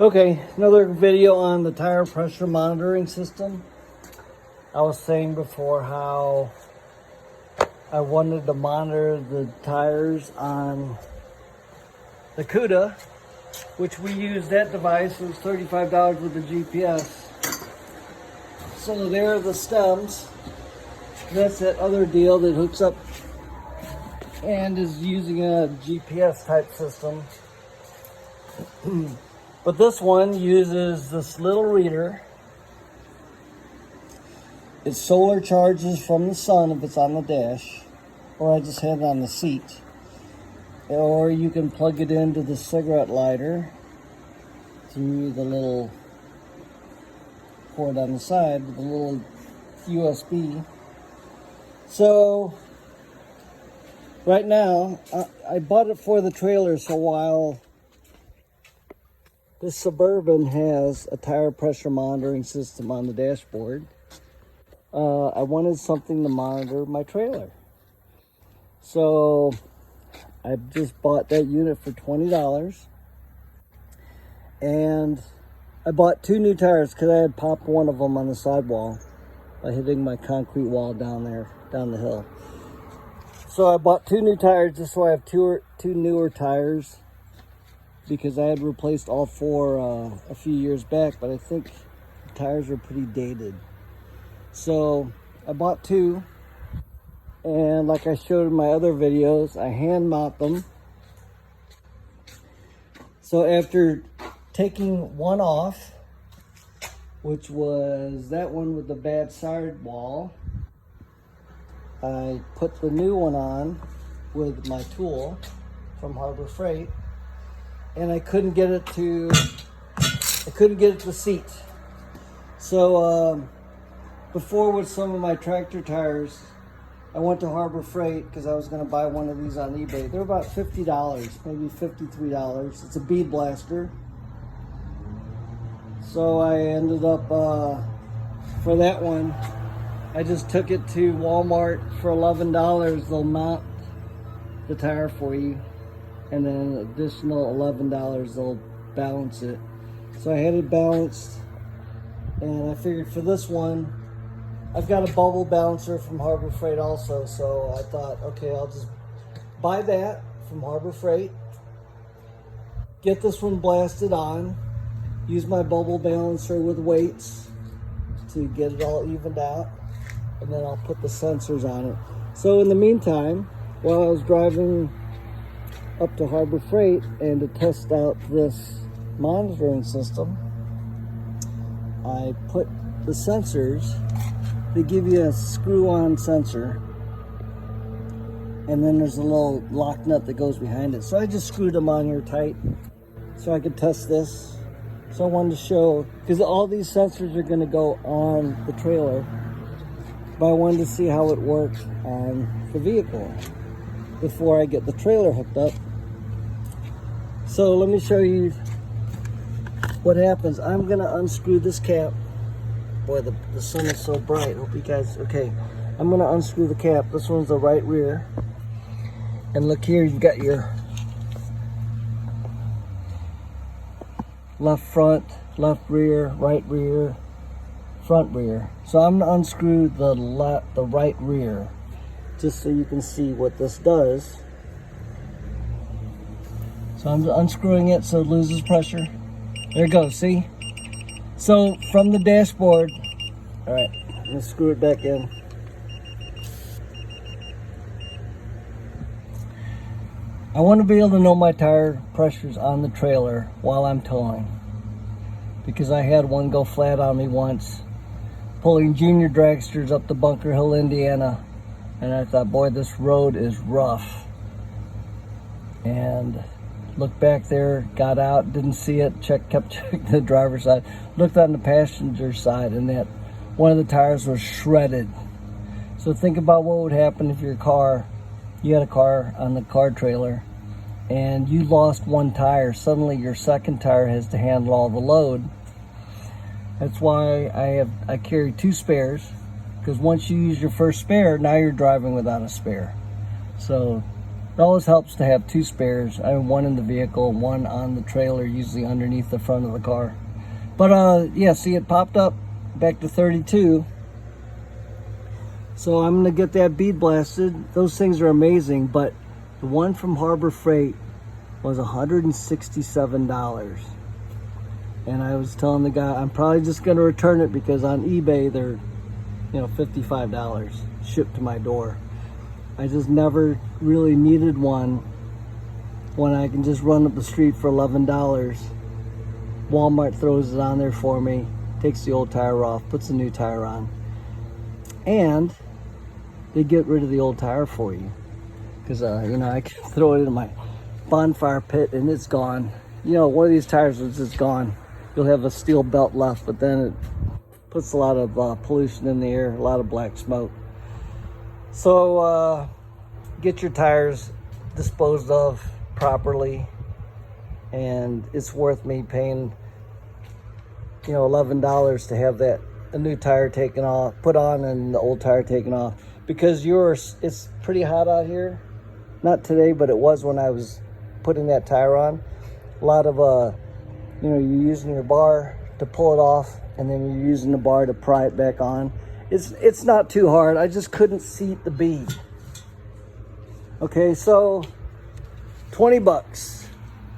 Okay, another video on the tire pressure monitoring system. I was saying before how I wanted to monitor the tires on the CUDA, which we use that device. It was $35 with the GPS. So there are the stems. That's that other deal that hooks up and is using a GPS type system. But this one uses this little reader. It solar charges from the sun if it's on the dash, or I just have it on the seat. Or you can plug it into the cigarette lighter through the little port on the side with a little USB. So right now, I bought it for the trailer, so while this Suburban has a tire pressure monitoring system on the dashboard, I wanted something to monitor my trailer. So I just bought that unit for $20. And I bought 2 new tires because I had popped one of them on the sidewall by hitting my concrete wall down there, down the hill. So I bought 2 new tires just so I have two newer tires, because I had replaced all 4 a few years back, but I think the tires are pretty dated. So I bought 2, and like I showed in my other videos, I hand mount them. So after taking one off, which was that one with the bad sidewall, I put the new one on with my tool from Harbor Freight, and I couldn't get it to the seat. So before, with some of my tractor tires, I went to Harbor Freight because I was going to buy one of these on eBay. They're about $50, maybe $53. It's a bead blaster. So I ended up, for that one, I just took it to Walmart for $11. They'll mount the tire for you, and then an additional $11 they'll balance it. So I had it balanced, and I figured for this one, I've got a bubble balancer from Harbor Freight also, so I thought, okay, I'll just buy that from Harbor Freight, get this one blasted on, use my bubble balancer with weights to get it all evened out, and then I'll put the sensors on it. So in the meantime, while I was driving up to Harbor Freight and to test out this monitoring system, I put the sensors. They give you a screw-on sensor, and then there's a little lock nut that goes behind it. So I just screwed them on here tight so I could test this. So I wanted to show, because all these sensors are going to go on the trailer, but I wanted to see how it worked on the vehicle before I get the trailer hooked up. So let me show you what happens. I'm going to unscrew this cap. Boy, the sun is so bright. Hope you guys, okay. I'm going to unscrew the cap. This one's the right rear. And look here, you've got your left front, left rear, right rear, front rear. So I'm going to unscrew the right rear, just so you can see what this does. So I'm unscrewing it so it loses pressure. There it goes, see? So from the dashboard, all right, I'm gonna screw it back in. I want to be able to know my tire pressures on the trailer while I'm towing, because I had one go flat on me once, pulling junior dragsters up to Bunker Hill, Indiana, and I thought, boy, this road is rough. And looked back there, got out, didn't see it, kept checking the driver's side, looked on the passenger side, and that one of the tires was shredded. So think about what would happen if you had a car on the car trailer, and you lost one tire. Suddenly your second tire has to handle all the load. That's why I carry 2 spares, because once you use your first spare, now you're driving without a spare. So It always helps to have two spares. I have one in the vehicle, one on the trailer, usually underneath the front of the car. But yeah, see, it popped up back to 32. So I'm gonna get that bead blasted. Those things are amazing, but the one from Harbor Freight was $167. And I was telling the guy, I'm probably just gonna return it because on eBay they're, you know, $55 shipped to my door. I just never really needed one when I can just run up the street for $11. Walmart throws it on there for me, takes the old tire off, puts a new tire on, and they get rid of the old tire for you. Because you know, I can throw it in my bonfire pit and it's gone. You know, one of these tires is just gone. You'll have a steel belt left, but then it puts a lot of pollution in the air, a lot of black smoke. So get your tires disposed of properly, and it's worth me paying, you know, $11 to have a new tire taken off, put on, and the old tire taken off. Because it's pretty hot out here. Not today, but it was when I was putting that tire on. A lot of you know, you're using your bar to pull it off, and then you're using the bar to pry it back on. It's not too hard. I just couldn't seat the bead. Okay, so 20 bucks.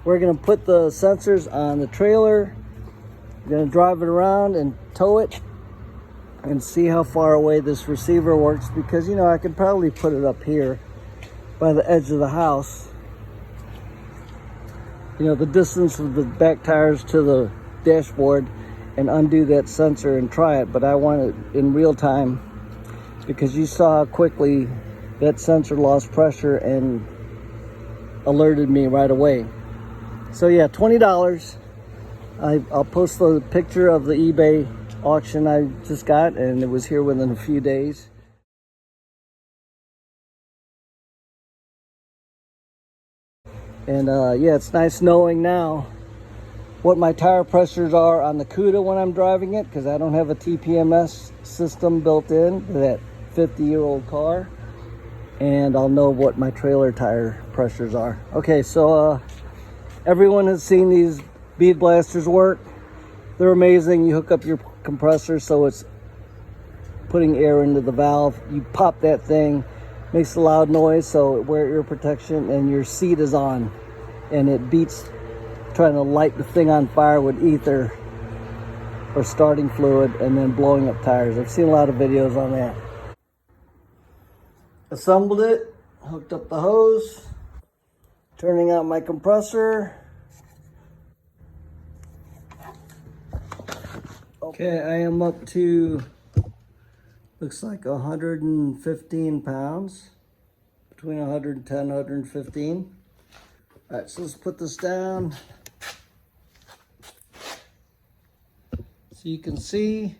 We're gonna put the sensors on the trailer. We're gonna drive it around and tow it and see how far away this receiver works, because, you know, I could probably put it up here by the edge of the house. You know, the distance of the back tires to the dashboard, and undo that sensor and try it. But I want it in real time, because you saw how quickly that sensor lost pressure and alerted me right away. So yeah, $20. I'll post the picture of the eBay auction I just got, and it was here within a few days. And yeah, it's nice knowing now what my tire pressures are on the CUDA when I'm driving it, because I don't have a TPMS system built in to that 50-year-old car. And I'll know what my trailer tire pressures are. Okay, so everyone has seen these bead blasters work. They're amazing. You hook up your compressor so it's putting air into the valve. You pop that thing, makes a loud noise, so wear ear protection, and your seat is on. And it beats trying to light the thing on fire with ether or starting fluid and then blowing up tires. I've seen a lot of videos on that. Assembled it, hooked up the hose, turning out my compressor. Okay, I am up to, looks like 115 pounds, between 110 and 115. All right, so let's put this down. So you can see,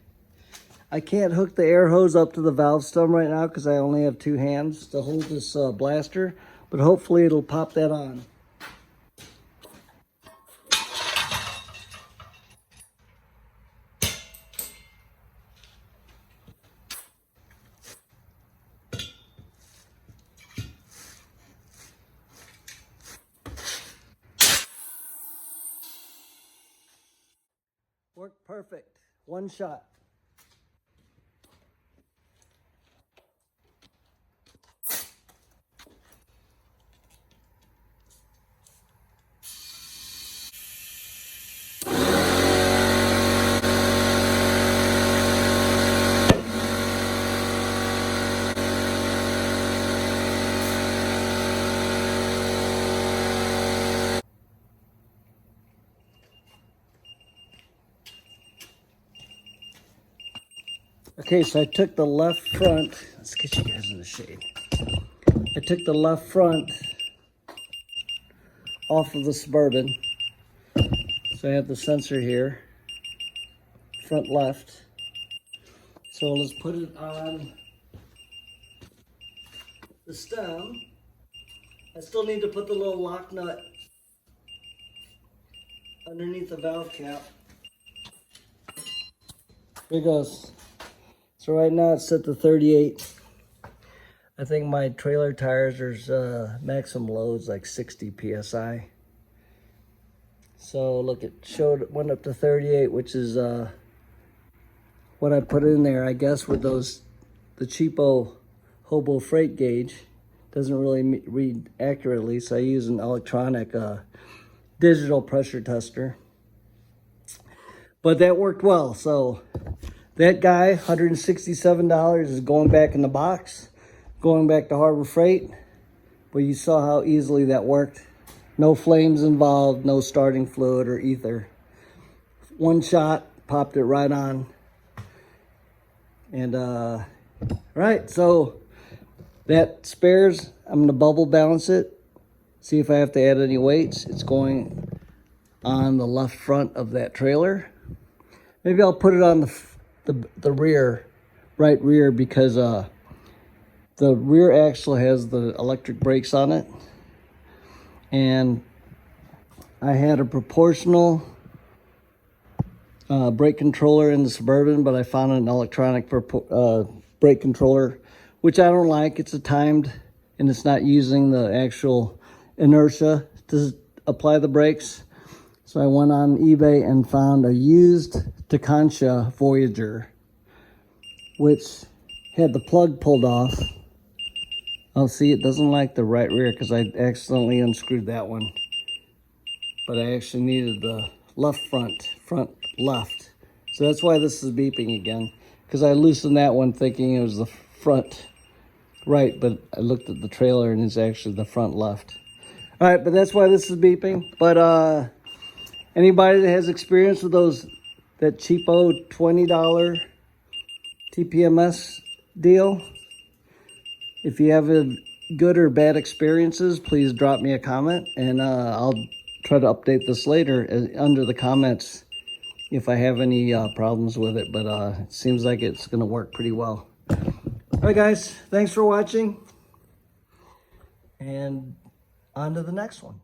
I can't hook the air hose up to the valve stem right now because I only have two hands to hold this blaster, but hopefully it'll pop that on. Worked perfect, one shot. Okay, so I took the left front, let's get you guys in the shade. I took the left front off of the Suburban. So I have the sensor here, front left. So let's put it on the stem. I still need to put the little lock nut underneath the valve cap. Here it goes. So right now it's set to 38. I think my trailer tires, there's maximum loads like 60 PSI. So look, it went up to 38, which is what I put in there, I guess, with the cheapo hobo freight gauge. Doesn't really read accurately, so I use an electronic digital pressure tester. But that worked well. So that guy, $167, is going back in the box, going back to Harbor Freight. But you saw how easily that worked. No flames involved, no starting fluid or ether. One shot, popped it right on. And right, so that spares. I'm gonna bubble balance it, see if I have to add any weights. It's going on the left front of that trailer. Maybe I'll put it on the rear, right rear, because the rear axle has the electric brakes on it. And I had a proportional brake controller in the Suburban, but I found an electronic brake controller, which I don't like. It's a timed, and it's not using the actual inertia to apply the brakes. So I went on eBay and found a used Takancha Voyager, which had the plug pulled off. Oh, see, it doesn't like the right rear because I accidentally unscrewed that one. But I actually needed the left front left. So that's why this is beeping again, because I loosened that one thinking it was the front right, but I looked at the trailer and it's actually the front left. All right, but that's why this is beeping. But anybody that has experience with that cheapo $20 TPMS deal, if you have good or bad experiences, please drop me a comment, and I'll try to update this later under the comments if I have any problems with it. But it seems like it's going to work pretty well. All right, guys, thanks for watching, and on to the next one.